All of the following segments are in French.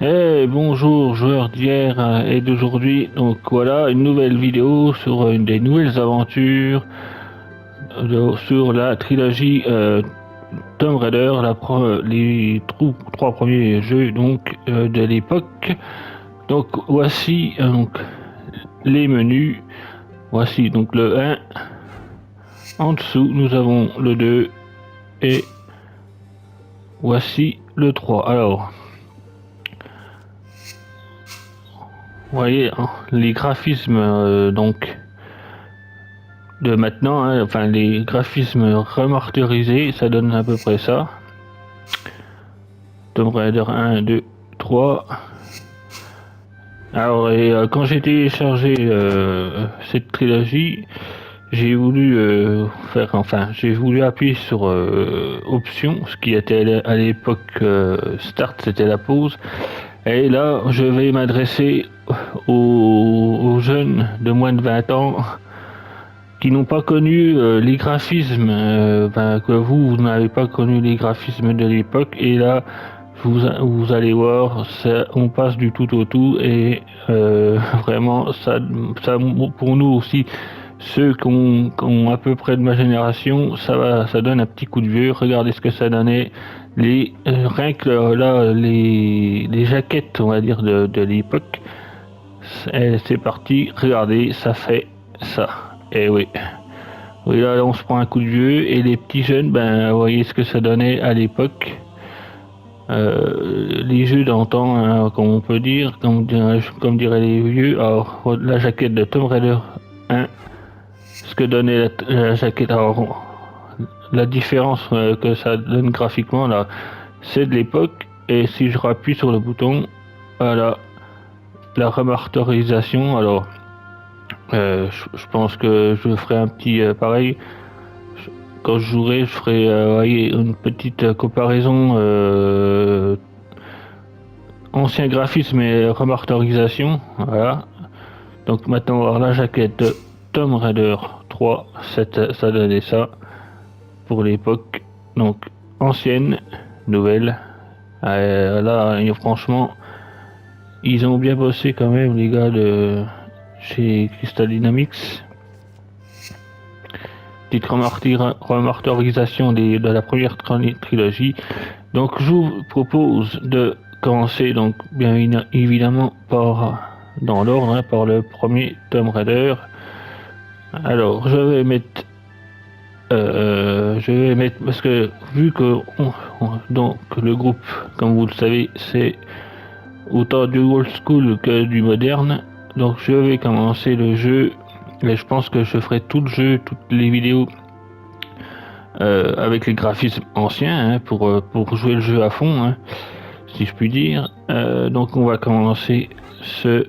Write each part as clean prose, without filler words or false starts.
Bonjour joueurs d'hier et d'aujourd'hui. Donc voilà une nouvelle vidéo sur une des nouvelles aventures sur la trilogie Tomb Raider, les trois premiers jeux de l'époque. Donc voici donc les menus. Voici donc le 1. En dessous nous avons le 2 et voici le 3. Alors vous voyez hein, les graphismes donc de maintenant, hein, enfin les graphismes remasterisés, ça donne à peu près ça. Tomb Raider 1, 2, 3. Alors, quand j'ai téléchargé cette trilogie, j'ai voulu j'ai voulu appuyer sur option, ce qui était à l'époque start, c'était la pause. Et là, je vais m'adresser aux jeunes de moins de 20 ans qui n'ont pas connu les graphismes, que vous n'avez pas connu les graphismes de l'époque, et là, vous allez voir, on passe du tout au tout, et vraiment, ça, pour nous aussi, ceux qui ont à peu près de ma génération, ça donne un petit coup de vieux. Regardez ce que ça donnait, rien que là, les jaquettes, on va dire, de l'époque, c'est parti, regardez, ça fait ça. Et oui. Oui, là, on se prend un coup de vieux. Et les petits jeunes, ben, vous voyez ce que ça donnait à l'époque. Les jeux d'antan, hein, comme on peut dire, comme diraient les vieux. Alors, la jaquette de Tomb Raider 1, ce que donnait la jaquette. Alors, la différence que ça donne graphiquement, là, c'est de l'époque. Et si je rappuie sur le bouton, voilà, la remasterisation. Alors, je pense que je ferai un petit pareil. Quand je jouerai, je ferai voyez, une petite comparaison ancien graphisme et remasterisation. Voilà. Donc maintenant, on va voir la jaquette de Tomb Raider 3. Ça donnait ça pour l'époque. Donc ancienne, nouvelle. Là, franchement, ils ont bien bossé quand même, les gars de chez Crystal Dynamics. Petite remasterisation de la première trilogie. Donc je vous propose de commencer donc bien évidemment par dans l'ordre hein, par le premier Tomb Raider. Alors je vais mettre parce que vu que donc le groupe comme vous le savez c'est autant du old school que du moderne. Donc je vais commencer le jeu et je pense que je ferai tout le jeu, toutes les vidéos avec les graphismes anciens hein, pour jouer le jeu à fond, hein, si je puis dire. Donc on va commencer ce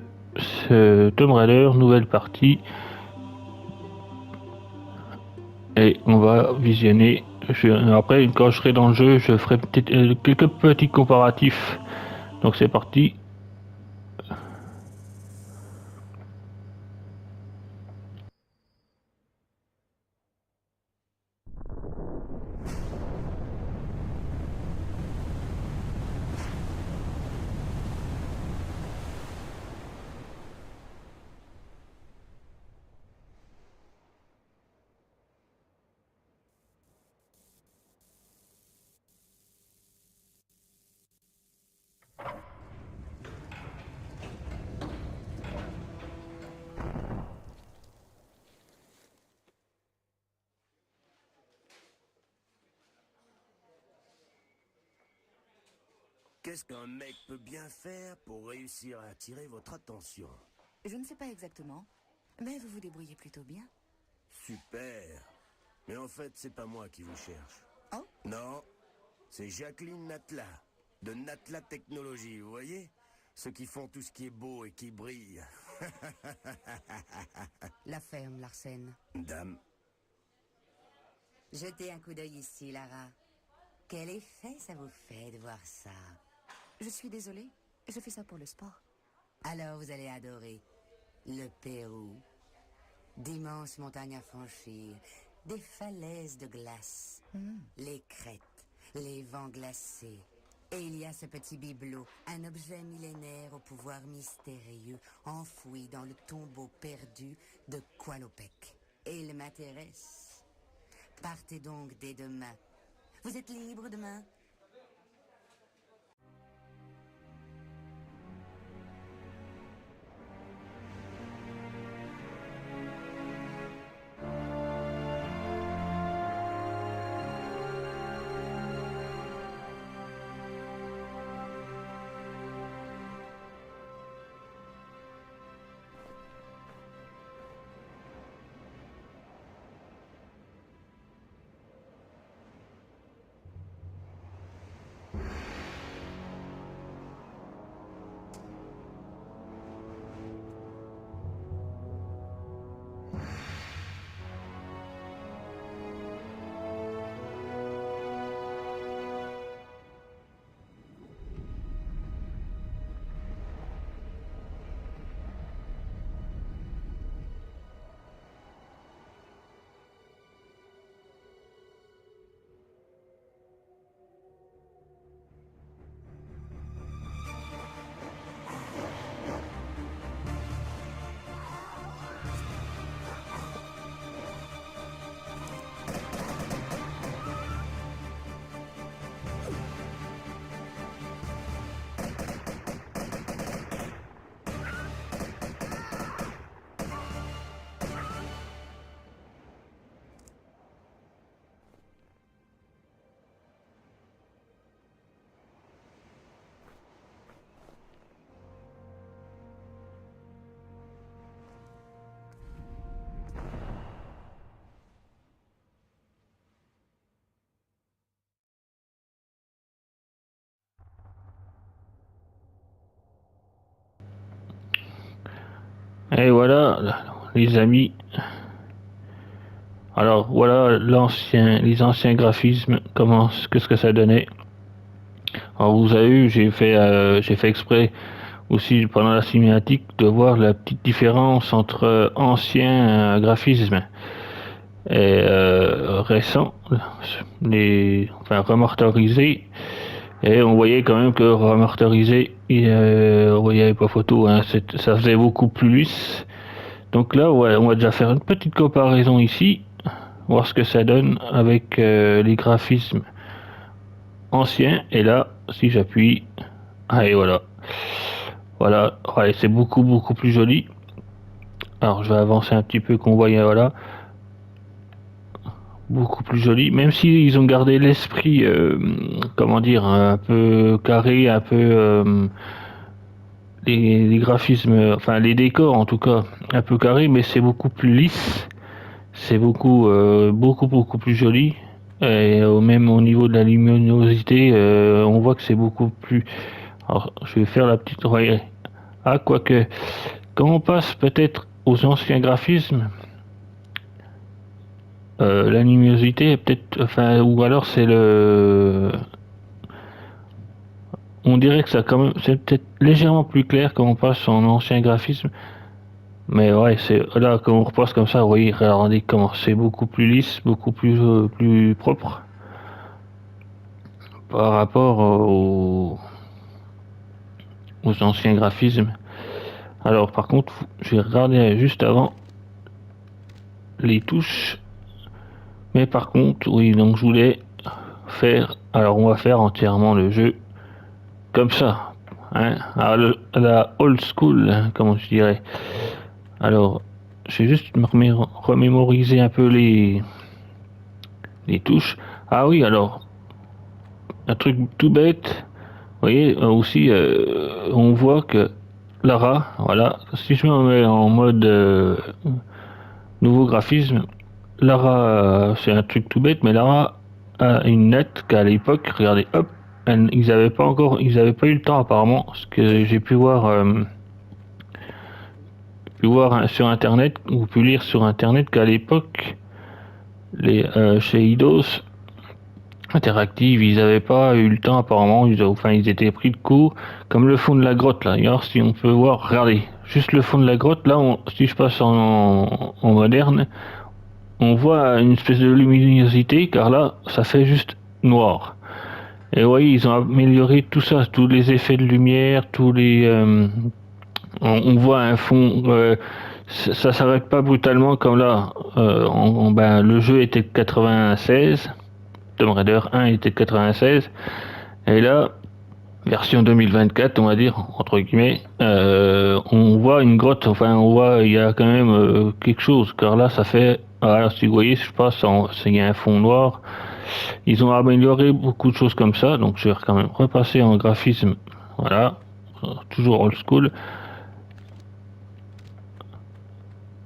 Tomb Raider, nouvelle partie, et on va visionner. Après, quand je serai dans le jeu, je ferai quelques petits comparatifs. Donc c'est parti. Qu'est-ce qu'un mec peut bien faire pour réussir à attirer votre attention? Je ne sais pas exactement, mais vous vous débrouillez plutôt bien. Super. Mais en fait, c'est pas moi qui vous cherche. Oh, Non, c'est Jacqueline Natla, de Natla Technologies, vous voyez? Ceux qui font tout ce qui est beau et qui brille. la ferme, Larsen. Dame, Jetez un coup d'œil ici, Lara. Quel effet ça vous fait de voir ça? Je suis désolée, je fais ça pour le sport. Alors vous allez adorer le Pérou. D'immenses montagnes à franchir, des falaises de glace, les crêtes, les vents glacés, Et il y a ce petit bibelot, un objet millénaire au pouvoir mystérieux, enfoui dans le tombeau perdu de Qualopec. Et il m'intéresse. Partez donc dès demain. Vous êtes libre demain? Et voilà, les amis. Alors voilà les anciens graphismes, qu'est-ce que ça donnait. Alors vous avez vu, j'ai fait exprès aussi pendant la cinématique de voir la petite différence entre anciens graphismes et récents, enfin remasterisés. Et on voyait quand même que remasterisé, il n'y avait pas photo, hein, ça faisait beaucoup plus lisse. Donc là, ouais, on va déjà faire une petite comparaison ici, voir ce que ça donne avec les graphismes anciens. Et là, si j'appuie, et voilà. Voilà, ouais, c'est beaucoup plus joli. Alors je vais avancer un petit peu qu'on voit, voilà. Beaucoup plus joli, même s'ils ont gardé l'esprit, comment dire, un peu carré, un peu les graphismes, enfin les décors en tout cas, un peu carré, mais c'est beaucoup plus lisse, c'est beaucoup plus joli. Et même au niveau de la luminosité, on voit que c'est beaucoup plus. Alors, je vais faire la petite. Ah, quoique, quand on passe peut-être aux anciens graphismes, la luminosité est peut-être, enfin, ou alors c'est le. On dirait que ça quand même, c'est peut-être légèrement plus clair quand on passe en ancien graphisme. Mais ouais, c'est là quand on repasse comme ça, vous voyez, regardez comment c'est beaucoup plus lisse, beaucoup plus propre par rapport aux anciens graphismes. Alors par contre, j'ai regardé juste avant les touches, mais par contre, oui, donc je voulais faire. Alors on va faire entièrement le jeu comme ça, hein, à la old school, hein, comme je dirais. Alors, je vais juste me remémoriser un peu les touches. Ah oui, alors, un truc tout bête, vous voyez, aussi, on voit que Lara, voilà, si je me mets en mode nouveau graphisme, Lara, c'est un truc tout bête, mais Lara a une nette qu'à l'époque, regardez, hop, ils avaient pas eu le temps apparemment, ce que j'ai pu voir. Sur internet ou pu lire sur internet qu'à l'époque chez Eidos Interactive ils n'avaient pas eu le temps apparemment, ils étaient pris de court comme le fond de la grotte là. Alors si on peut voir, regardez, juste le fond de la grotte là, si je passe en moderne, on voit une espèce de luminosité car là ça fait juste noir. Et oui, ils ont amélioré tout ça, tous les effets de lumière, tous les. On voit un fond. Ça s'arrête pas brutalement comme là. Ben, le jeu était de 96. Tomb Raider 1 était de 96. Et là, version 2024, on va dire, entre guillemets, on voit une grotte. Enfin, on voit, il y a quand même quelque chose. Car là, ça fait. Alors, si vous voyez, je pense, il y a un fond noir. Ils ont amélioré beaucoup de choses comme ça, donc je vais quand même repasser en graphisme. Voilà, toujours old school.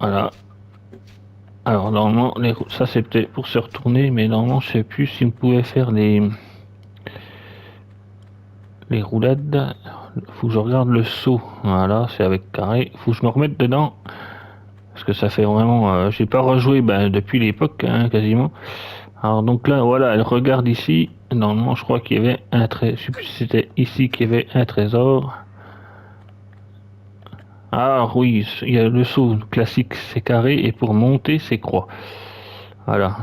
Voilà. Alors normalement, ça c'est peut-être pour se retourner, mais normalement je sais plus si on pouvait faire les roulades. Faut que je regarde le saut. Voilà, c'est avec carré. Faut que je me remette dedans. Parce que ça fait vraiment. J'ai pas rejoué depuis l'époque, hein, quasiment. Alors donc là, voilà, elle regarde ici. Normalement, je crois qu'il y avait un trésor. Je sais plus si c'était ici qu'il y avait un trésor. Ah oui, il y a le saut classique, c'est carré, et pour monter, c'est croix. Voilà.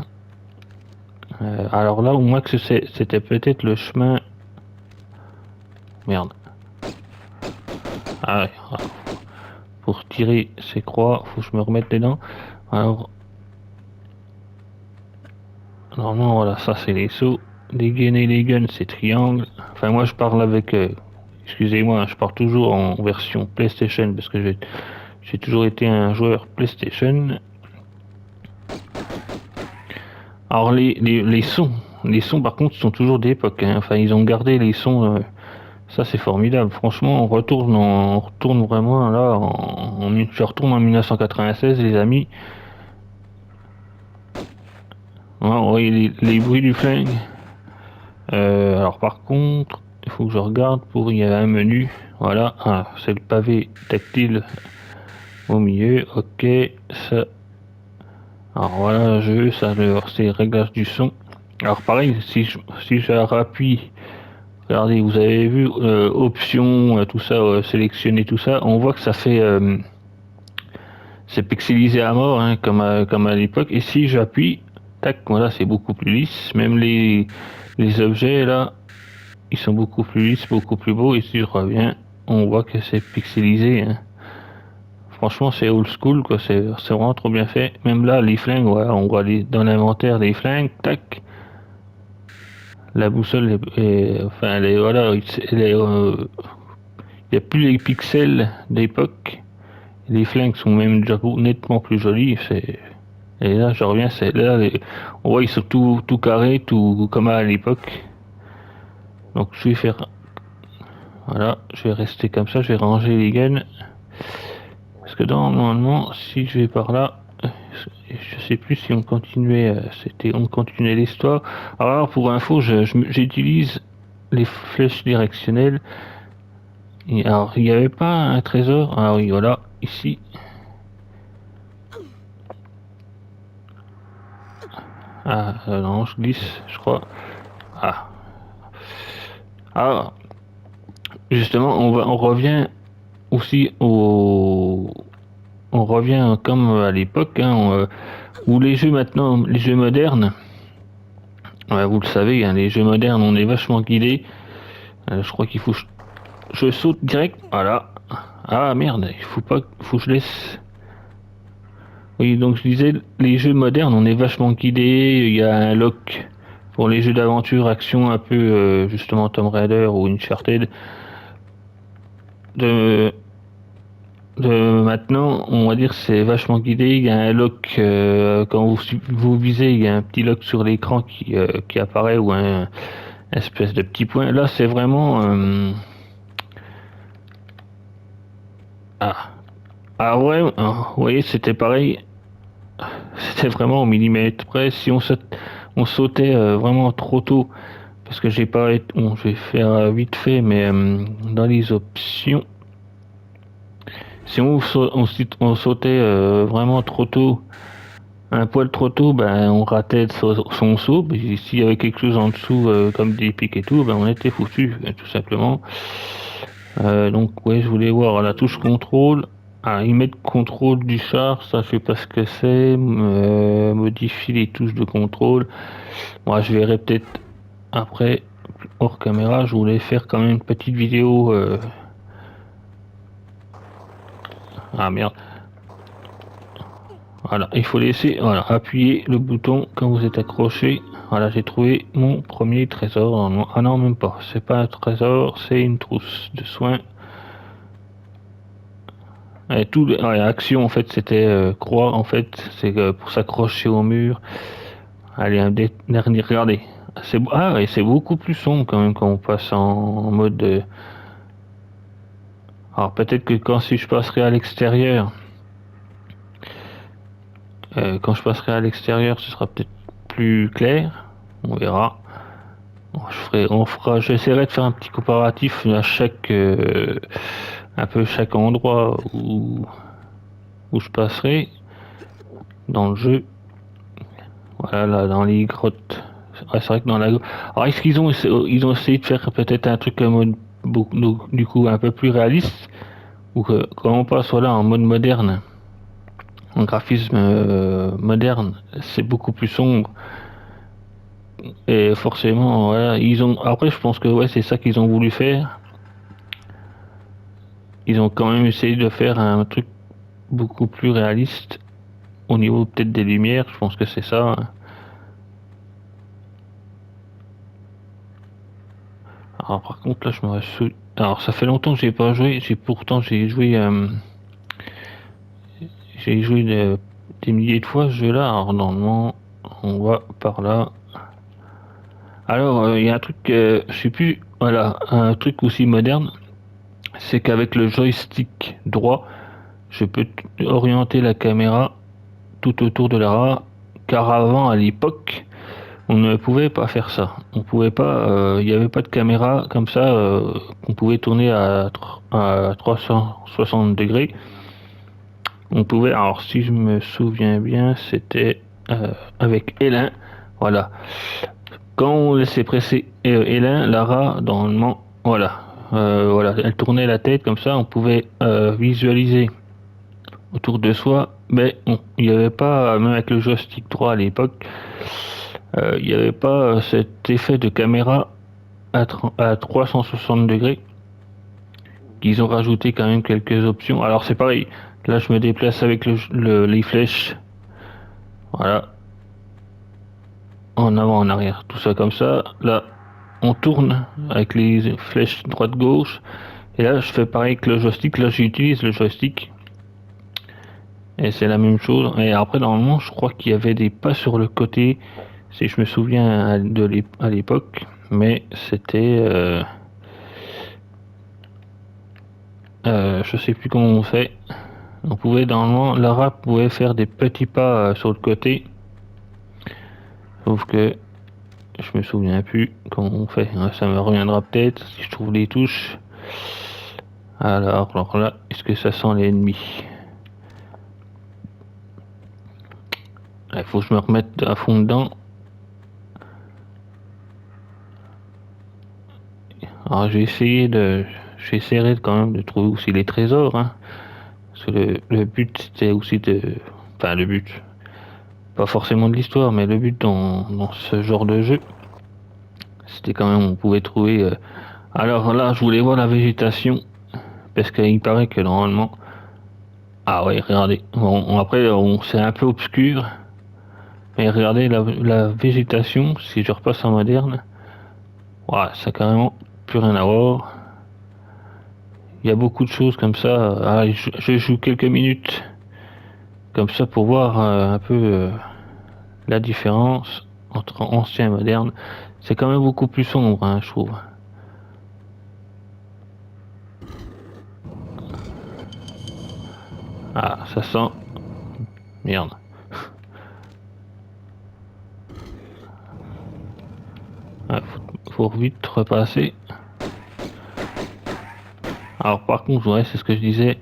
Alors là, au moins que c'était peut-être le chemin. Merde. Ah ouais. Pour tirer ces croix, faut que je me remette dedans. Alors, normalement, voilà, ça c'est les sauts. Les gains et les guns, c'est triangle. Enfin, moi je parle avec. Excusez-moi, je parle toujours en version PlayStation parce que j'ai toujours été un joueur PlayStation. Alors les sons par contre sont toujours d'époque, hein. Enfin ils ont gardé les sons, ça c'est formidable. Franchement on retourne vraiment là, je retourne en 1996 les amis. Ouais, on voit les bruits du flingue. Alors par contre, il faut que je regarde il y a un menu, voilà, ah, c'est le pavé tactile au milieu, ok, ça. Alors voilà, ça c'est le réglage du son. Alors pareil, si je rappuie. Regardez, vous avez vu options, tout ça, sélectionner tout ça, on voit que ça fait c'est pixelisé à mort, hein, comme à l'époque. Et si j'appuie, tac, voilà, c'est beaucoup plus lisse. Même les objets là, ils sont beaucoup plus lisses, beaucoup plus beaux. Et si je reviens, on voit que c'est pixelisé, hein. Franchement, c'est old school, quoi. C'est vraiment trop bien fait. Même là, les flingues, voilà, on voit dans l'inventaire des flingues, tac. La boussole enfin, voilà, il n'y a plus les pixels d'époque. Les flingues sont même déjà nettement plus jolis. Et là, je reviens, c'est là, on voit ils sont tout carrés, tout comme à l'époque. Donc je vais faire, voilà, je vais rester comme ça, je vais ranger les gaines. Parce que normalement, si je vais par là, je sais plus si on continuait, on continuait l'histoire. Alors pour info, j'utilise les flèches directionnelles. Alors il n'y avait pas un trésor. Ah oui, voilà, ici. Ah non, je glisse, je crois. Ah. Ah. Justement, on revient aussi on revient comme à l'époque, hein, où les jeux maintenant, les jeux modernes, vous le savez, hein, les jeux modernes, on est vachement guidé. Je crois qu'il faut, je saute direct. Voilà. Ah merde, faut que je laisse. Oui, donc je disais, les jeux modernes, on est vachement guidé. Il y a un lock pour les jeux d'aventure, action, un peu justement Tomb Raider ou Uncharted. De maintenant, on va dire c'est vachement guidé. Il y a un lock quand vous visez, il y a un petit lock sur l'écran qui apparaît ou un espèce de petit point. Là, c'est vraiment ah ouais, vous voyez, c'était pareil. C'était vraiment au millimètre près. Si on sautait vraiment trop tôt, parce que j'ai pas, bon, je vais faire vite fait, mais dans les options. Si on sautait vraiment trop tôt, un poil trop tôt, ben on ratait son saut. S'il y avait quelque chose en dessous, comme des pics et tout, ben on était foutu, tout simplement. Donc ouais, je voulais voir la touche contrôle. Ah, ils mettent contrôle du char, ça je sais pas ce que c'est. Modifier les touches de contrôle. Moi, je verrai peut-être après hors caméra, je voulais faire quand même une petite vidéo. Ah merde. Voilà, il faut laisser, voilà, appuyer le bouton quand vous êtes accroché. Voilà, j'ai trouvé mon premier trésor. Ah non, même pas. C'est pas un trésor, c'est une trousse de soins. Et tout, ouais, action en fait, c'était croix en fait, c'est pour s'accrocher au mur. Allez, un dernier, regardez. Ah ouais, c'est beaucoup plus sombre quand même quand on passe en mode. Alors peut-être que si je passerai à l'extérieur, quand je passerai à l'extérieur, ce sera peut-être plus clair. On verra. J'essaierai de faire un petit comparatif à chaque, un peu chaque endroit où je passerai dans le jeu. Voilà, là, dans les grottes. Ouais, c'est vrai que dans la grotte. Alors, est-ce qu'ils ont, ils ont essayé de faire peut-être un truc en mode, du coup, un peu plus réaliste, ou que quand on passe voilà, en mode moderne, en graphisme moderne, c'est beaucoup plus sombre. Et forcément, voilà, ils ont. Après, je pense que ouais, c'est ça qu'ils ont voulu faire. Ils ont quand même essayé de faire un truc beaucoup plus réaliste au niveau peut-être des lumières. Je pense que c'est ça. Alors par contre là, je me reste. Alors ça fait longtemps que j'ai pas joué. J'ai joué des milliers de fois ce jeu-là. Alors normalement, on va par là. Alors il y a un truc, je sais plus. Voilà, un truc aussi moderne, c'est qu'avec le joystick droit, je peux orienter la caméra tout autour de la, car avant, à l'époque, on ne pouvait pas faire ça. On pouvait pas, il n'y avait pas de caméra comme ça qu'on pouvait tourner à 360 degrés. On pouvait, alors si je me souviens bien, c'était avec L1. Voilà. Quand on laissait presser L1, Lara, normalement, voilà. Voilà, elle tournait la tête comme ça, on pouvait visualiser autour de soi, mais il n'y avait pas, même avec le joystick 3 à l'époque, il n'y avait pas cet effet de caméra à 360 degrés qu'ils ont rajouté quand même quelques options. Alors c'est pareil, là je me déplace avec les flèches, voilà, en avant, en arrière, tout ça comme ça. Là on tourne avec les flèches droite-gauche, et là je fais pareil que le joystick, là j'utilise le joystick. Et c'est la même chose. Et après, normalement, je crois qu'il y avait des pas sur le côté, si je me souviens à l'époque. Mais c'était. Je sais plus comment on fait. On pouvait, normalement, Lara pouvait faire des petits pas sur le côté. Sauf que je me souviens plus comment on fait. Ça me reviendra peut-être si je trouve les touches. Alors là, est-ce que ça sent l'ennemi? Il faut que je me remette à fond dedans. Alors j'essaierai quand même de trouver aussi les trésors, hein. Parce que le but c'était aussi de, enfin le but, pas forcément de l'histoire, mais le but dans ce genre de jeu, c'était quand même on pouvait trouver. Alors là, je voulais voir la végétation parce qu'il paraît que normalement, ah ouais, regardez. Bon, après, c'est un peu obscur, mais regardez la végétation. Si je repasse en moderne, ouais, ça a carrément plus rien à voir. Il y a beaucoup de choses comme ça. Ah, je joue quelques minutes comme ça pour voir un peu la différence entre ancien et moderne. C'est quand même beaucoup plus sombre, hein, je trouve. Ah, ça sent. Merde. Ah, faut vite repasser. Alors par contre, ouais, c'est ce que je disais.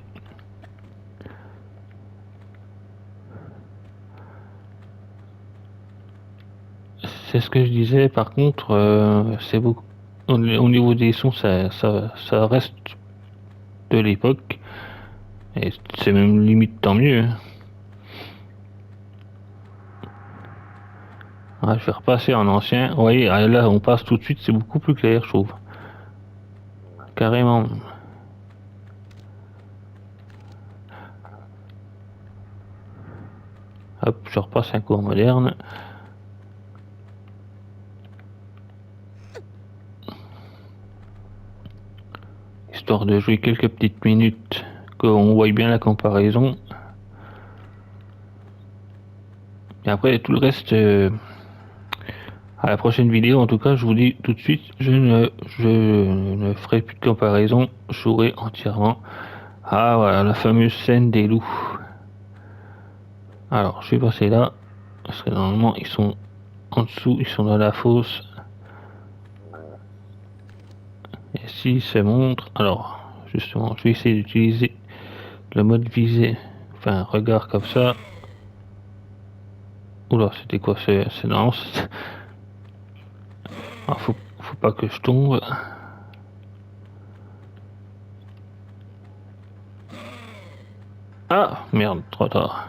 C'est ce que je disais, par contre, c'est beaucoup. Au niveau des sons, ça reste de l'époque. Et c'est même limite tant mieux, hein. Ah, je vais repasser en ancien. Vous voyez, ah, là on passe tout de suite, c'est beaucoup plus clair, je trouve. Carrément. Hop, je repasse un cours moderne. Histoire de jouer quelques petites minutes, qu'on voit bien la comparaison. Et après, tout le reste, à la prochaine vidéo, en tout cas, je vous dis tout de suite, je ne ferai plus de comparaison, je jouerai entièrement à voilà, la fameuse scène des loups. Alors, je vais passer là, parce que normalement, ils sont en dessous, ils sont dans la fosse. Et si ça montre, alors, justement, je vais essayer d'utiliser le mode visée, enfin, regard comme ça. Oula, c'était quoi? C'est non, ah, faut pas que je tombe. Ah, merde, trop tard.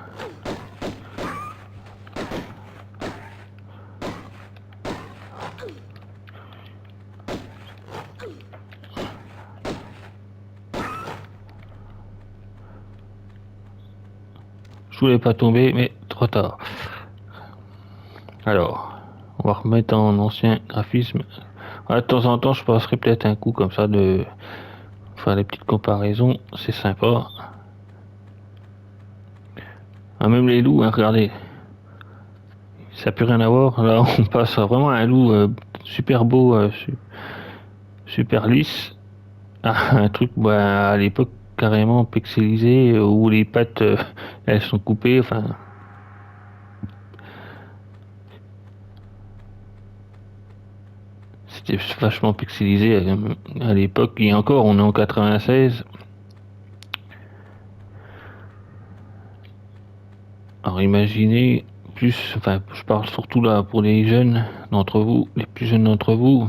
Je voulais pas tomber, mais trop tard. Alors, on va remettre en ancien graphisme. De temps en temps, je passerai peut-être un coup comme ça de faire des petites comparaisons. C'est sympa. Ah, même les loups, hein, regardez. Ça n'a plus rien à voir. Là, on passe vraiment à un loup super beau, super lisse. À un truc bah, à l'époque carrément pixelisé où les pattes elles sont coupées. Enfin, c'était vachement pixelisé à l'époque. Et encore, on est en 96. Alors imaginez plus, enfin je parle surtout là pour les jeunes d'entre vous, les plus jeunes d'entre vous,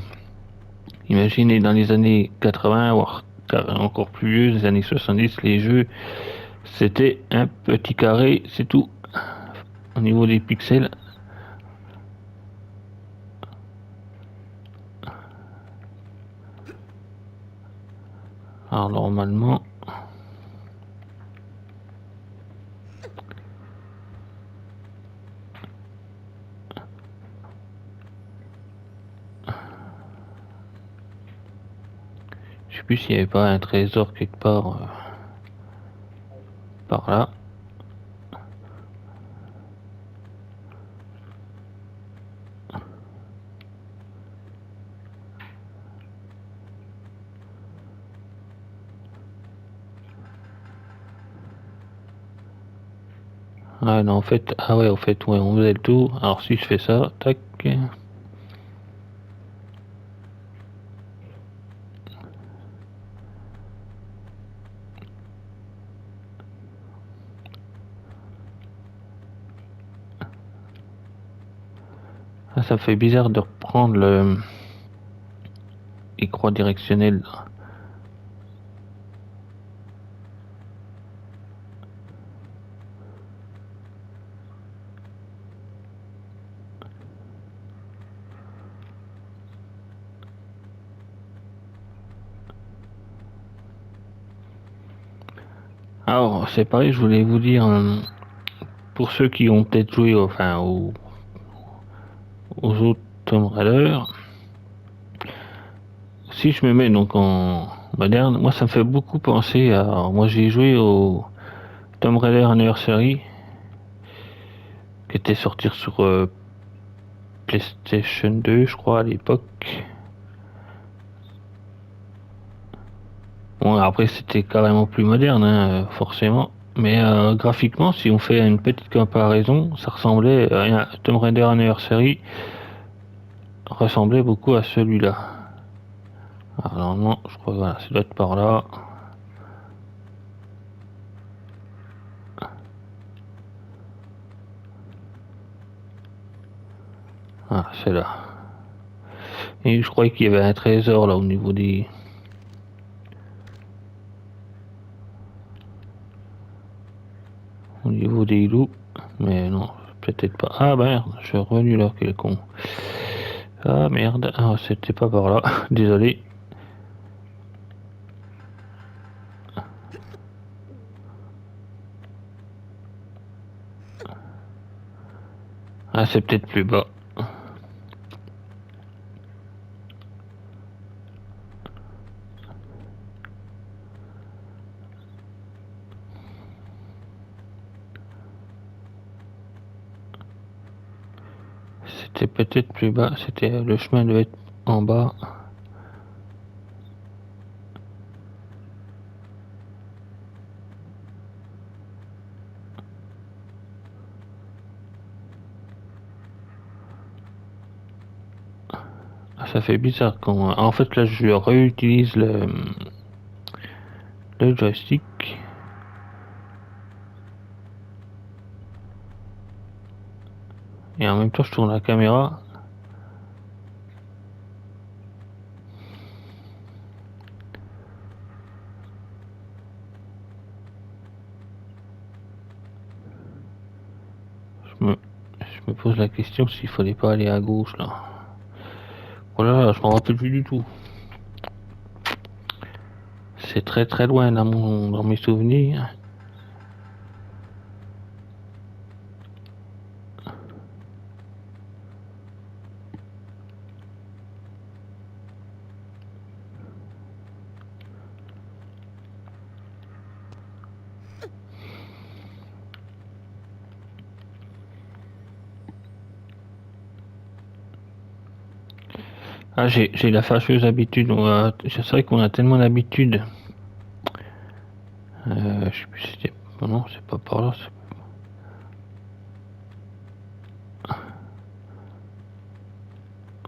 imaginez dans les années 80, voire encore plus vieux, les années 70, les jeux, c'était un petit carré, c'est tout, au niveau des pixels. Alors normalement, je sais plus s'il n'y avait pas un trésor quelque part par là. Ah non, en fait, ah ouais, en fait, ouais, on faisait le tour. Alors si je fais ça, tac. Ah, ça fait bizarre de reprendre les croix directionnelles. Alors, c'est pareil, je voulais vous dire, pour ceux qui ont peut-être joué aux autres Tomb Raider, si je me mets donc en moderne, moi ça me fait beaucoup penser à. Moi j'ai joué au Tomb Raider Anniversary, qui était sorti sur PlayStation 2, je crois, à l'époque. Bon, après c'était carrément plus moderne, hein, forcément. Mais graphiquement, si on fait une petite comparaison, ça ressemblait à Tomb Raider Anniversary ressemblait beaucoup à celui-là. Alors non, je crois que voilà, ça doit être par là. Ah, c'est là. Et je croyais qu'il y avait un trésor là au niveau des. Au niveau des loups. Mais non, Peut-être pas. Ah merde, je suis revenu là, quel con. Ah merde, ah, c'était pas par là, désolé. Ah, c'est peut-être plus bas. C'était peut-être plus bas, c'était le chemin devait être en bas. Ah, ça fait bizarre quand... En fait là je réutilise le joystick. Et en même temps je tourne la caméra. Je me pose la question s'il fallait pas aller à gauche là. Voilà, je m'en rappelle plus du tout. C'est très très loin dans mes souvenirs. Ah, j'ai la fâcheuse habitude. C'est vrai qu'on a tellement d'habitude. Je sais plus si c'était. Non, c'est pas par là.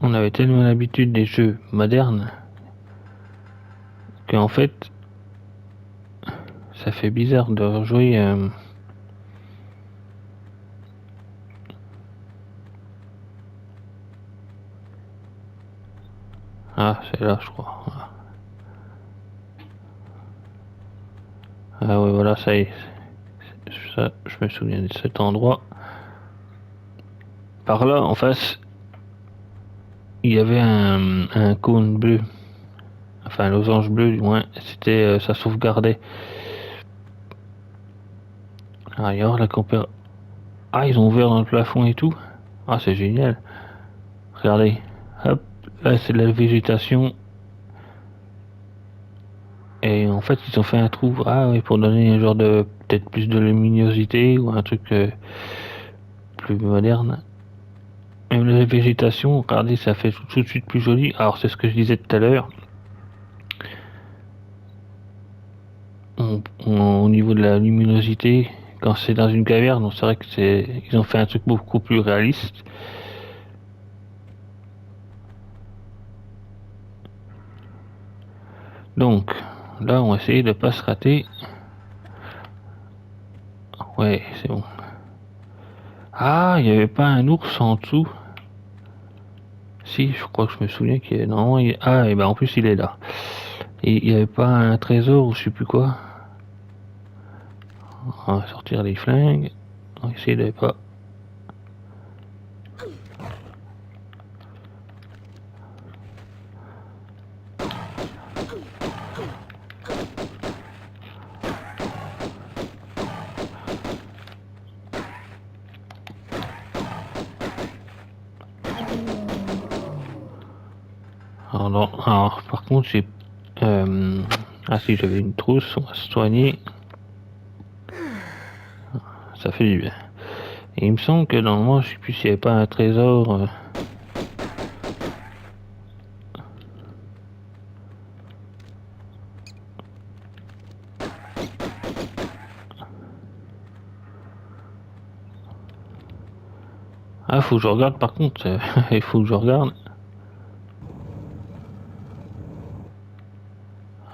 On avait tellement l'habitude des jeux modernes qu'en fait, ça fait bizarre de rejouer. Ah, c'est là, je crois. Ah oui, voilà, ça y est. Ça, je me souviens de cet endroit. Par là, en face, il y avait un cône bleu. Enfin, un losange bleu, du moins. C'était, ça sauvegardait. Ah, regarde la campère. Ah, ils ont ouvert dans le plafond et tout. Ah, c'est génial. Regardez. Hop, là, c'est de la végétation. Et en fait, ils ont fait un trou. Ah oui, pour donner un genre de... Peut-être plus de luminosité ou un truc plus moderne. Même la végétation, regardez, ça fait tout de suite plus joli. Alors, c'est ce que je disais tout à l'heure. Au niveau de la luminosité, quand c'est dans une caverne, c'est vrai que ils ont fait un truc beaucoup plus réaliste. Donc, là, on va essayer de pas se rater. Ouais, c'est bon. Ah, il n'y avait pas un ours en dessous. Si, je crois que je me souviens qu'il y a... Non, ah, et ben en plus, il est là. Et il n'y avait pas un trésor ou je sais plus quoi. On va sortir les flingues. On va essayer de pas... Alors, alors, par contre, j'ai... Ah si, j'avais une trousse, on va se soigner. Ça fait du bien. Et il me semble que normalement, je sais plus s'il n'y avait pas un trésor... Ah, faut que je regarde par contre. Il faut que je regarde.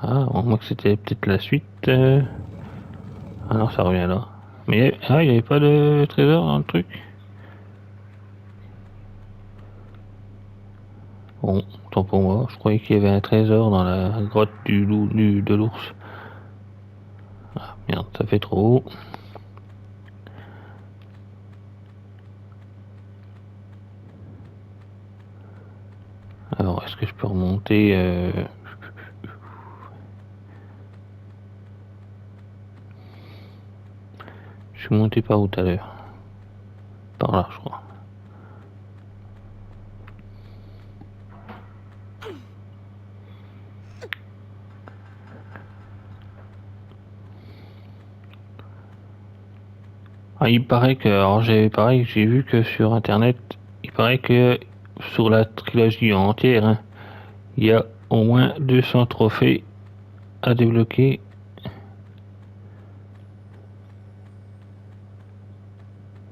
Ah, au moins que c'était peut-être la suite. Ah non, ça revient là. Mais ah, il n'y avait pas de trésor dans le truc. Bon, tant pour moi. Je croyais qu'il y avait un trésor dans la grotte de l'ours. Ah merde, ça fait trop haut. Alors, est-ce que je peux remonter Je suis monté par où tout à l'heure? Par là, je crois. Ah, il paraît que, alors j'ai vu que sur internet, il paraît que sur la trilogie entière, hein, il y a au moins 200 trophées à débloquer.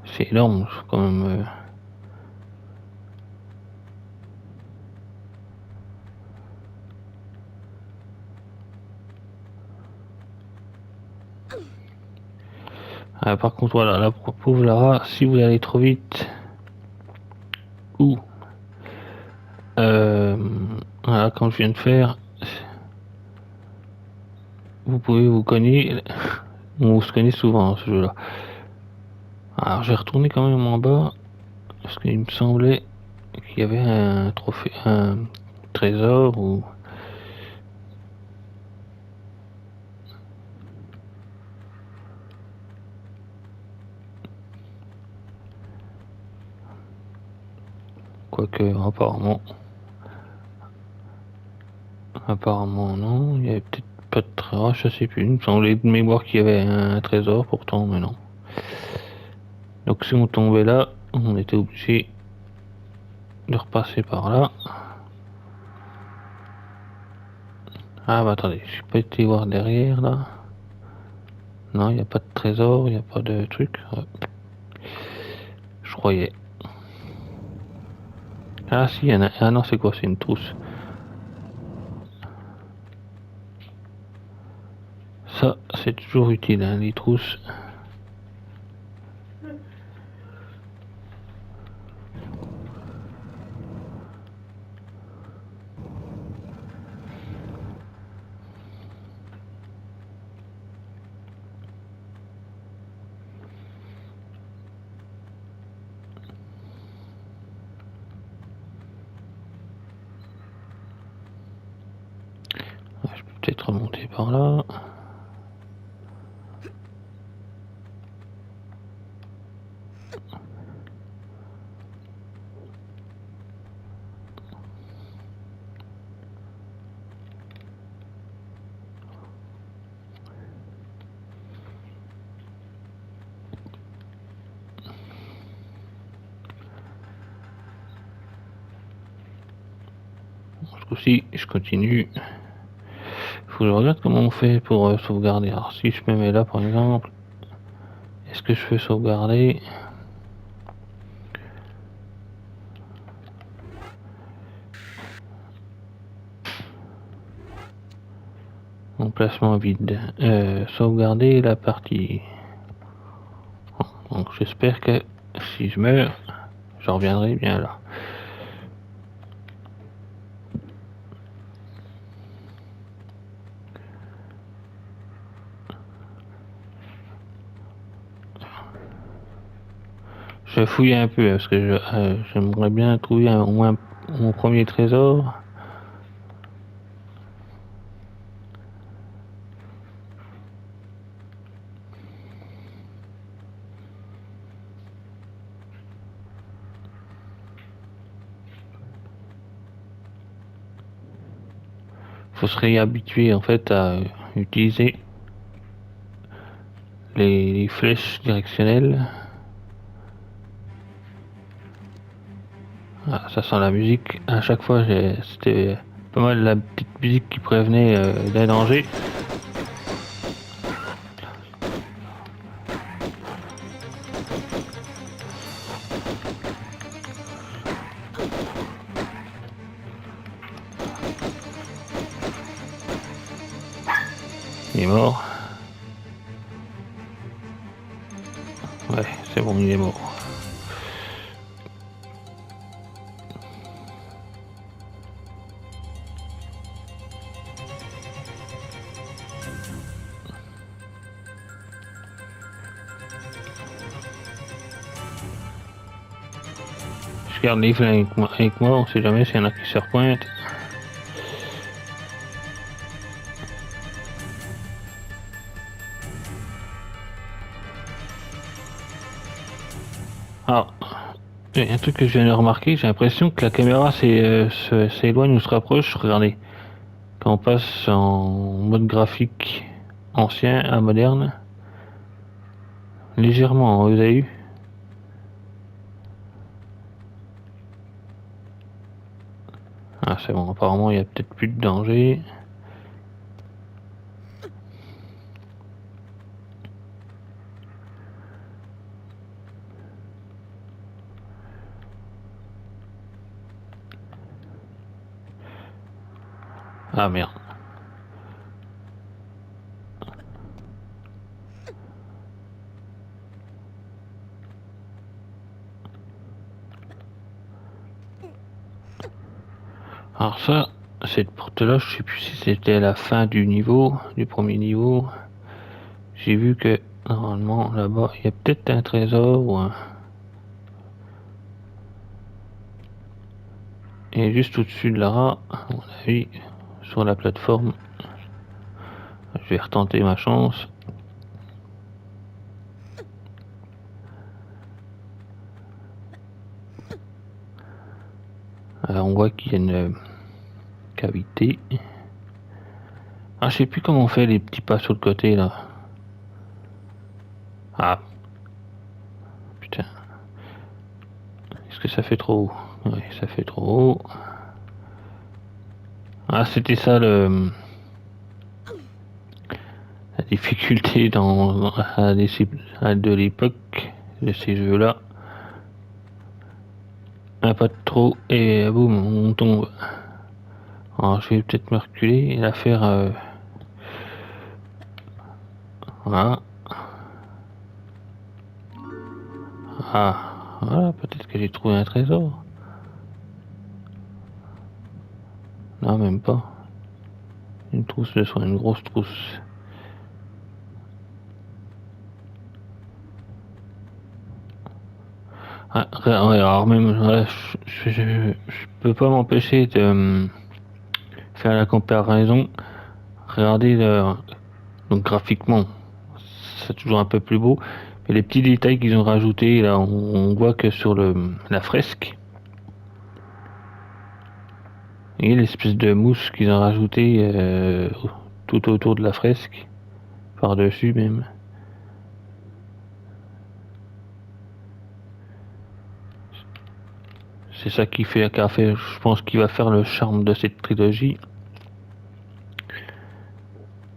C'est énorme, quand même. Ah, par contre, voilà, la pauvre Lara, si vous allez trop vite, ou voilà, comme je viens de faire, vous pouvez vous cogner. On se connaît souvent ce jeu-là. Alors, je vais retourner quand même en bas, parce qu'il me semblait qu'il y avait un trophée, un trésor ou. Quoique, apparemment non, il y avait peut-être pas de trésor, je sais plus. Il me semblait de mémoire qu'il y avait un trésor pourtant, mais non. Donc si on tombait là, on était obligé de repasser par là. Ah bah attendez, je pas été voir derrière là. Non, il n'y a pas de trésor, il n'y a pas de truc. Je croyais. Ah si, il y en a. Ah non, c'est quoi? C'est une trousse. Ça, c'est toujours utile, hein, les trousses. Je peux peut-être remonter par là. Ce coup-ci, je continue. Faut que je regarde comment on fait pour sauvegarder. Alors si je me mets là par exemple, est-ce que je peux sauvegarder? Emplacement vide. Sauvegarder la partie. Donc j'espère que si je meurs, je reviendrai bien là. Je fouille un peu parce que j'aimerais bien trouver au moins mon premier trésor. Faut se réhabituer en fait à utiliser les flèches directionnelles. Ah, ça sent la musique. À chaque fois, c'était pas mal la petite musique qui prévenait d'un danger. Il est mort. Ouais, c'est bon, il est mort. garde les flingues avec moi, on sait jamais s'il y en a qui se repointent. Ah, il y a un truc que je viens de remarquer, j'ai l'impression que la caméra s'éloigne ou se rapproche. Regardez, quand on passe en mode graphique ancien à moderne, légèrement, vous avez vu? Ah c'est bon, apparemment il y a peut-être plus de danger. Ah merde. Alors ça, cette porte-là, je sais plus si c'était la fin du niveau, du premier niveau. J'ai vu que normalement là-bas, il y a peut-être un trésor ou un... Et juste au-dessus de là, à mon avis, sur la plateforme, je vais retenter ma chance. Alors on voit qu'il y a une cavité. Ah, je sais plus comment on fait les petits pas sur le côté là. Ah, putain. Est-ce que ça fait trop haut? Oui, ça fait trop haut. Ah, c'était ça le... la difficulté de l'époque de ces jeux-là. Un pas de trop et boum, on tombe. Alors je vais peut-être me reculer et la faire... voilà. Ah, voilà, peut-être que j'ai trouvé un trésor. Non, même pas. Une trousse de soins, une grosse trousse. Ah, ouais, alors même, ouais, je peux pas m'empêcher de faire la comparaison. Regardez, donc graphiquement, c'est toujours un peu plus beau. Mais les petits détails qu'ils ont rajoutés, là, on voit que sur la fresque, et l'espèce de mousse qu'ils ont rajouté tout autour de la fresque, par-dessus même. C'est ça qui fait, je pense, qui va faire le charme de cette trilogie.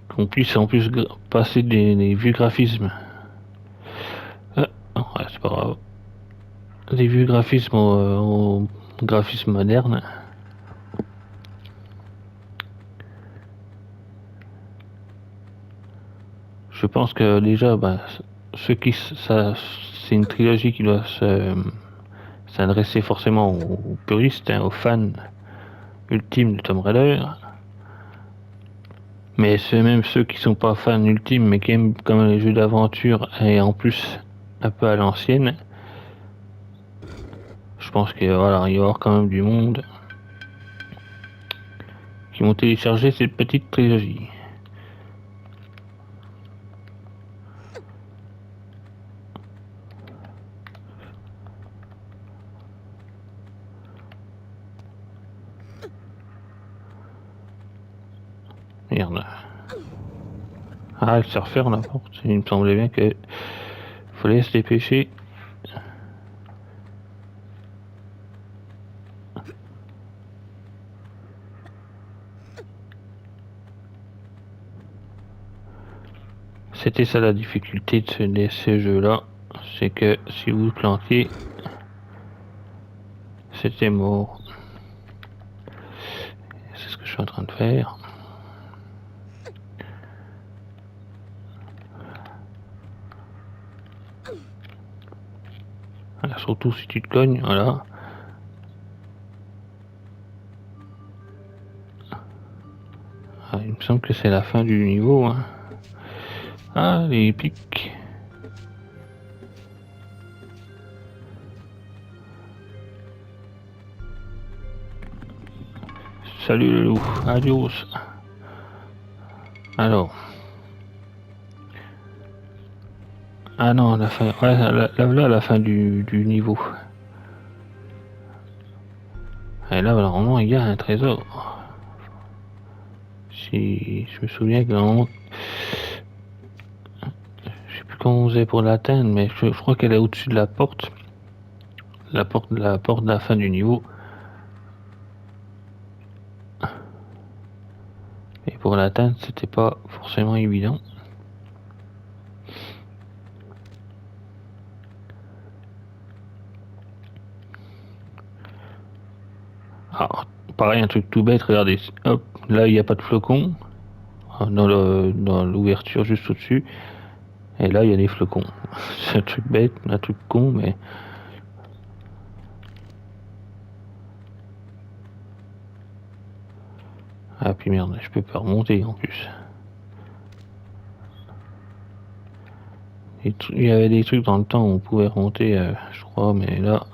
Qu'on puisse en plus passer des vieux graphismes. Ouais, c'est pas grave. Des vieux graphismes au graphisme moderne. Je pense que déjà, bah, c'est une trilogie qui doit s'adresser forcément aux puristes, hein, aux fans ultimes de Tomb Raider. Mais c'est même ceux qui sont pas fans ultimes, mais qui aiment quand même les jeux d'aventure et en plus un peu à l'ancienne. Je pense que voilà, il va y avoir quand même du monde qui vont télécharger cette petite trilogie. Merde. Ah, elle s'est refaire la porte. Il me semblait bien que fallait se dépêcher. C'était ça la difficulté de ces jeux-là. C'est que si vous plantiez, c'était mort. C'est ce que je suis en train de faire. Voilà, surtout si tu te cognes, voilà. Ah, il me semble que c'est la fin du niveau. Hein. Ah, les pics. Salut le loup, adios. Alors. Ah non, la fin. Ouais, là, la fin du niveau. Et là, normalement, il y a un trésor. Si je me souviens que normalement. Je sais plus comment on faisait pour l'atteindre, mais je crois qu'elle est au-dessus de la porte. La porte de la fin du niveau. Et pour l'atteindre, c'était pas forcément évident. Alors, pareil, un truc tout bête, regardez. Hop, là, il n'y a pas de flocons. Dans l'ouverture juste au-dessus. Et là, il y a des flocons. C'est un truc bête, un truc con, mais. Ah, puis merde, je peux pas remonter en plus. Il y avait des trucs dans le temps où on pouvait remonter, je crois, mais là.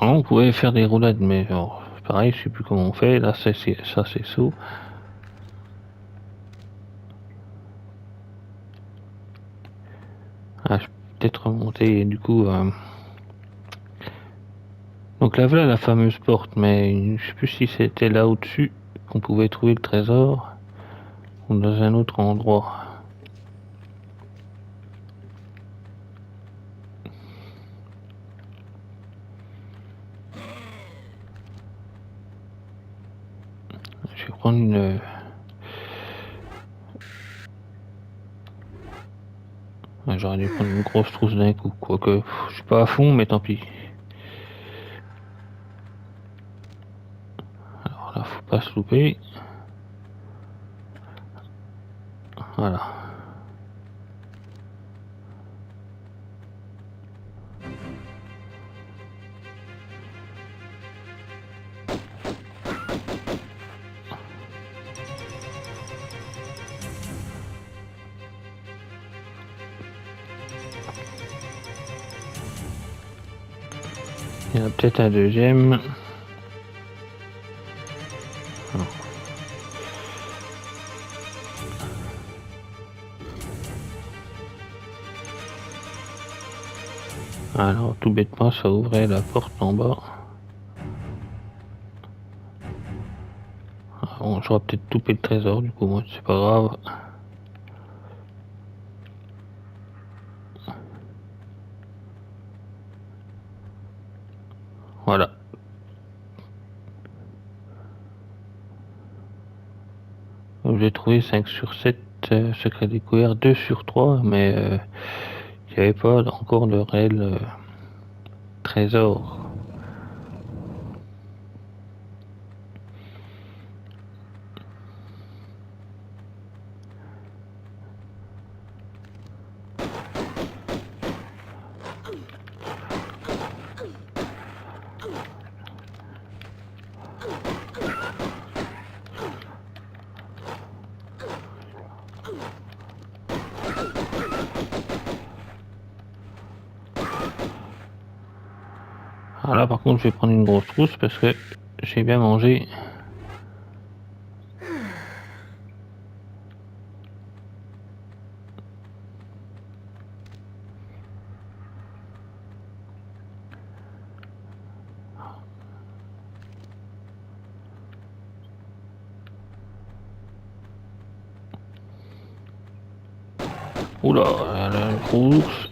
Alors, on pouvait faire des roulades, mais alors, pareil, je sais plus comment on fait. Là, ça c'est saut. Ah, je peux peut-être remonter, et du coup. Donc là, voilà la fameuse porte, mais je sais plus si c'était là au-dessus qu'on pouvait trouver le trésor ou dans un autre endroit. Je vais prendre une. J'aurais dû prendre une grosse trousse d'un coup, quoique je suis pas à fond, mais tant pis. Alors là, faut pas se louper. Voilà. Il y en a peut-être un deuxième. Alors tout bêtement, ça ouvrait la porte en bas. Bon, j'aurais peut-être toupé le trésor, du coup, moi, c'est pas grave. Voilà. Donc, j'ai trouvé 5 sur 7 secrets découverts, 2 sur 3, mais il n'y avait pas encore de réel trésor. Alors là, par contre, je vais prendre une grosse trousse parce que j'ai bien mangé. Oula, la grosse.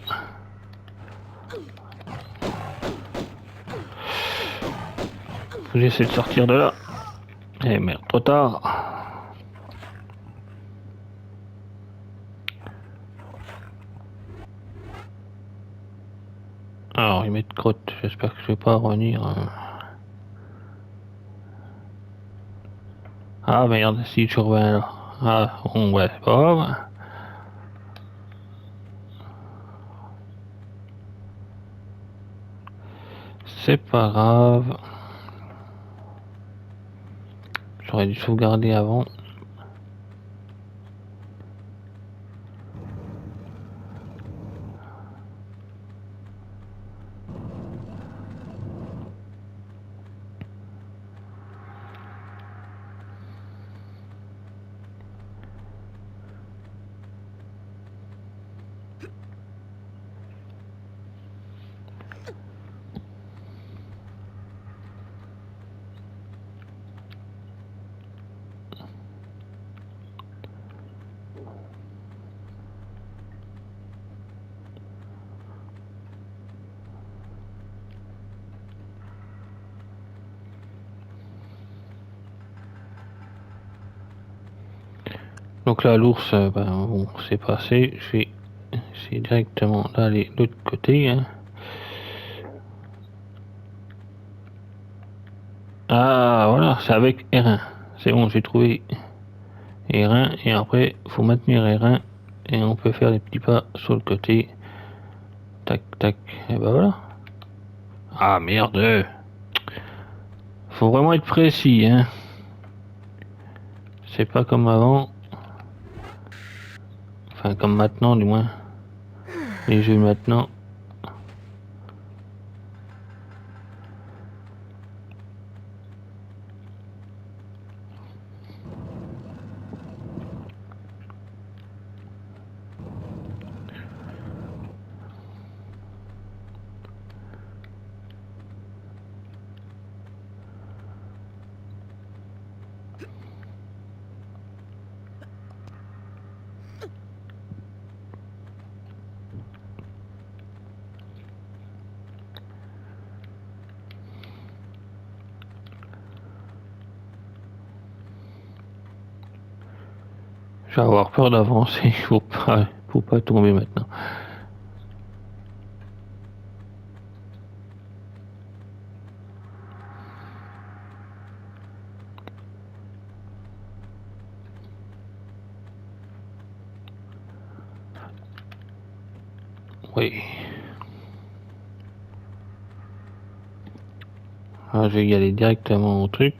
J'essaie de sortir de là. Eh merde, trop tard. Alors, ils mettent crotte. J'espère que je vais pas revenir. Ah merde, si je reviens là. Ah, bon, ouais, c'est pas grave. C'est pas grave. J'aurais dû sauvegarder avant. Donc là, l'ours, ben, bon, c'est passé. Je vais essayer directement d'aller de l'autre côté. Hein. Ah, voilà, c'est avec R1. C'est bon, j'ai trouvé R1. Et après, faut maintenir R1. Et on peut faire des petits pas sur le côté. Tac, tac. Et ben voilà. Ah, merde. Faut vraiment être précis, hein. C'est pas comme avant. Enfin, comme maintenant, du moins. Les jeux maintenant. Je vais avoir peur d'avancer. Faut pas tomber maintenant. Oui. Alors, je vais y aller directement au truc.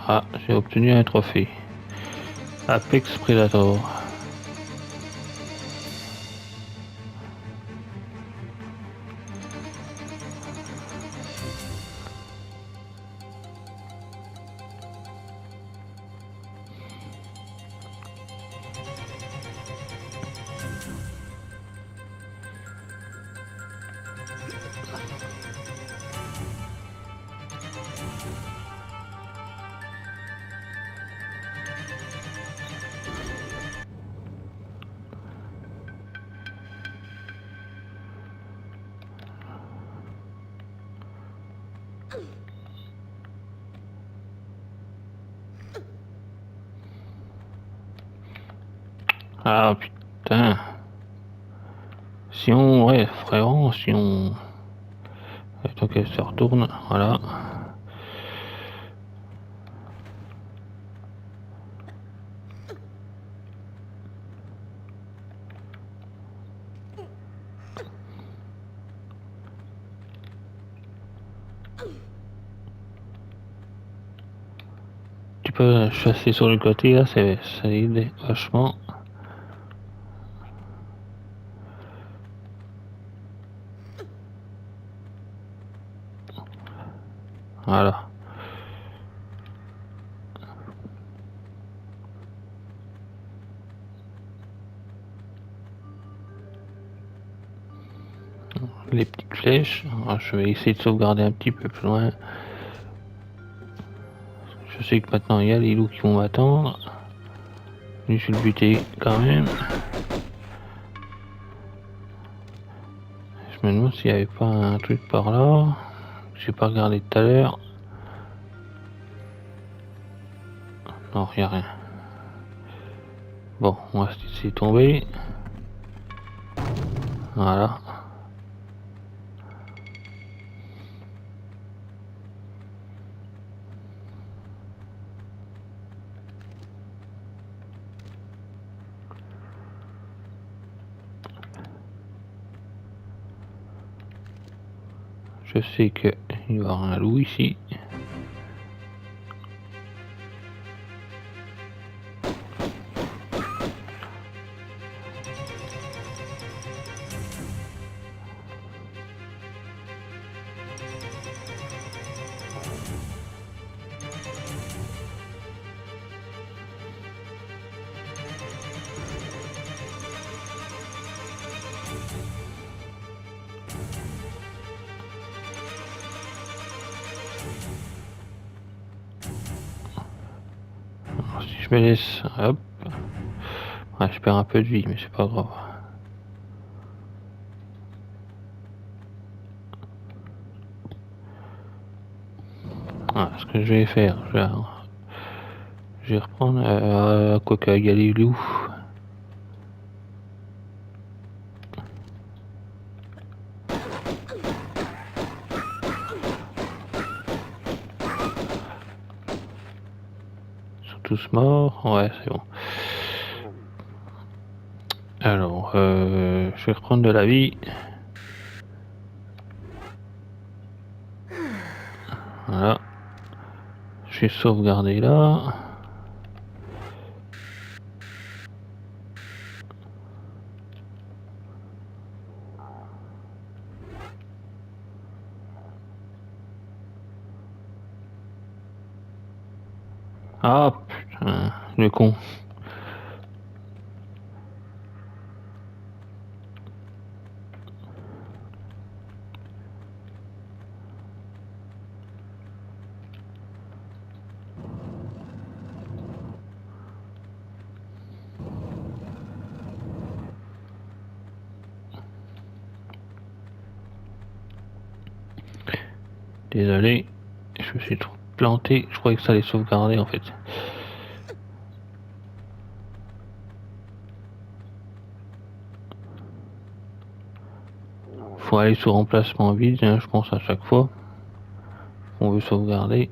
Ah, j'ai obtenu un trophée. Apex Predator. Ah putain. Si on... Ouais, frérot, si on... Attends qu'elle se retourne, voilà. Tu peux chasser sur le côté là, ça aide vachement. Voilà. Les petites flèches. Alors, je vais essayer de sauvegarder un petit peu plus loin. Je sais que maintenant il y a les loups qui vont m'attendre. Lui, je vais le buter quand même. Je me demande s'il n'y avait pas un truc par là. J'ai pas regardé tout à l'heure. Non, il n'y a rien. Bon, on va se laisser tomber. Voilà. Je sais qu'il y aura un loup ici. je me laisse. Hop. Ouais, je perds un peu de vie, mais c'est pas grave. Voilà, ce que je vais faire, je vais reprendre Quoique Galilou. Ils sont tous morts. Ouais, c'est bon. Alors, je vais reprendre de la vie. Voilà. Je vais sauvegarder là. Ah putain, le con. Désolé, je me suis planté. Je croyais que ça allait sauvegarder en fait. Faut aller sur emplacement vide, hein, je pense à chaque fois qu'on veut sauvegarder.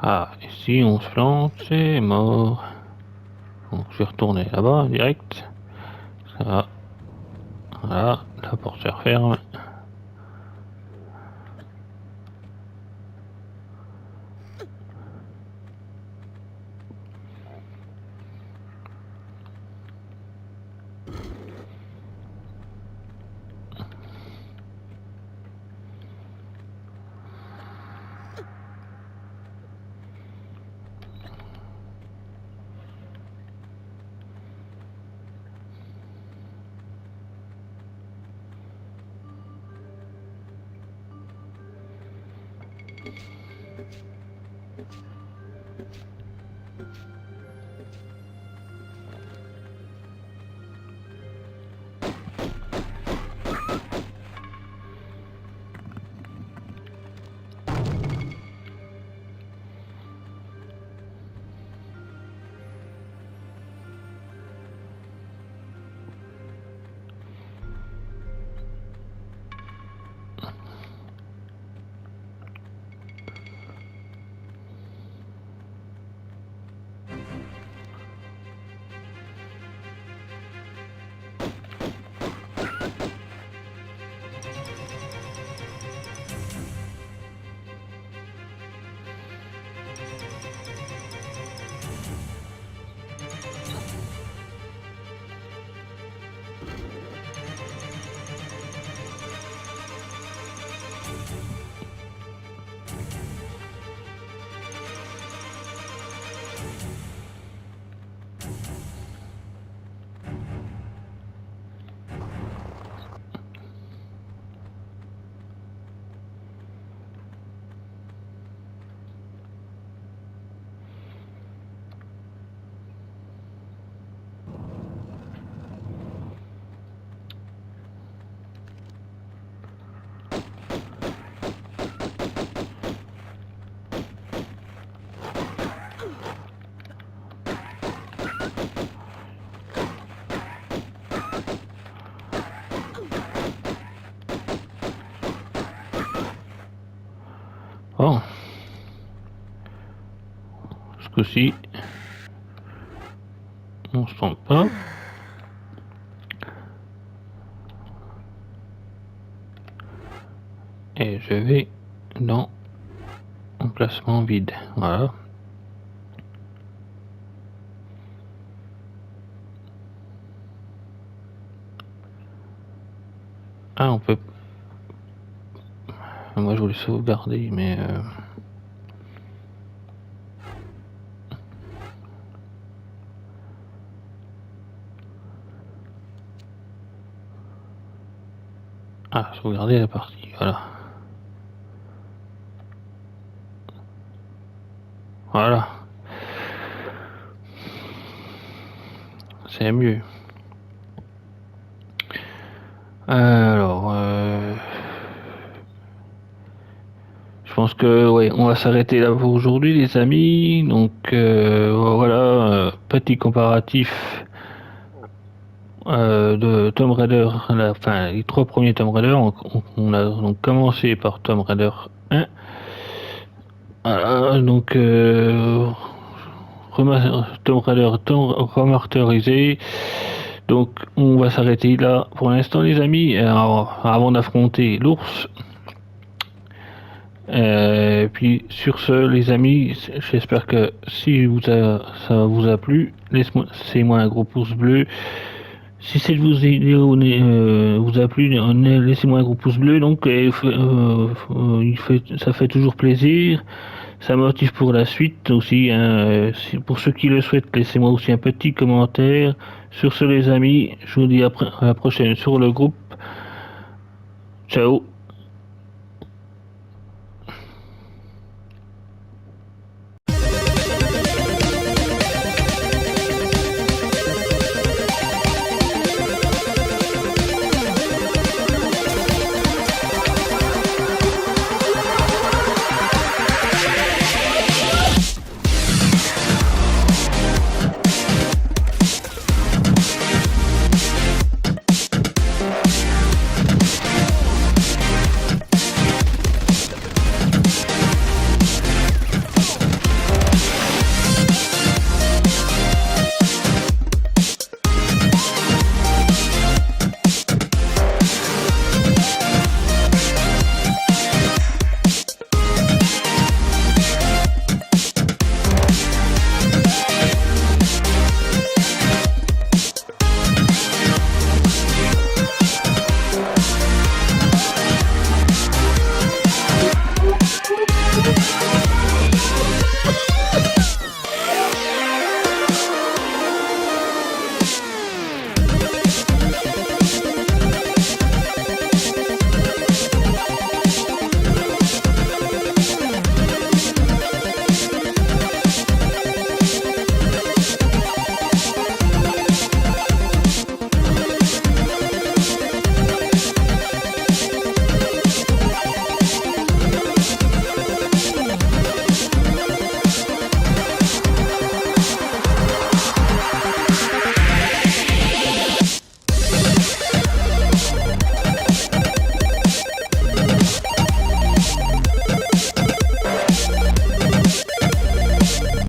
Ah, ici on se plante, c'est mort. Donc je vais retourner là-bas direct. Ça va. Voilà, la porte se referme. coup-ci. On se trompe pas. Et je vais dans emplacement vide. Voilà. Ah, on peut... Moi, je voulais sauvegarder, mais... Ah, sauvegarder la partie, voilà. Voilà. C'est mieux. Alors... Je pense que ouais, on va s'arrêter là pour aujourd'hui les amis. Donc voilà, petit comparatif de Tomb Raider, enfin les 3 premiers Tomb Raider. On a donc commencé par Tomb Raider 1. Voilà, donc Tomb Raider remasterisé. Donc on va s'arrêter là pour l'instant les amis. Alors, avant d'affronter l'ours. Puis sur ce les amis, j'espère que si ça vous a plu, laissez-moi un gros pouce bleu. Si cette vidéo vous a plu, laissez-moi un gros pouce bleu. Donc ça fait toujours plaisir. Ça motive pour la suite aussi. Hein. Pour ceux qui le souhaitent, laissez-moi aussi un petit commentaire. Sur ce les amis, je vous dis à la prochaine sur le groupe. Ciao.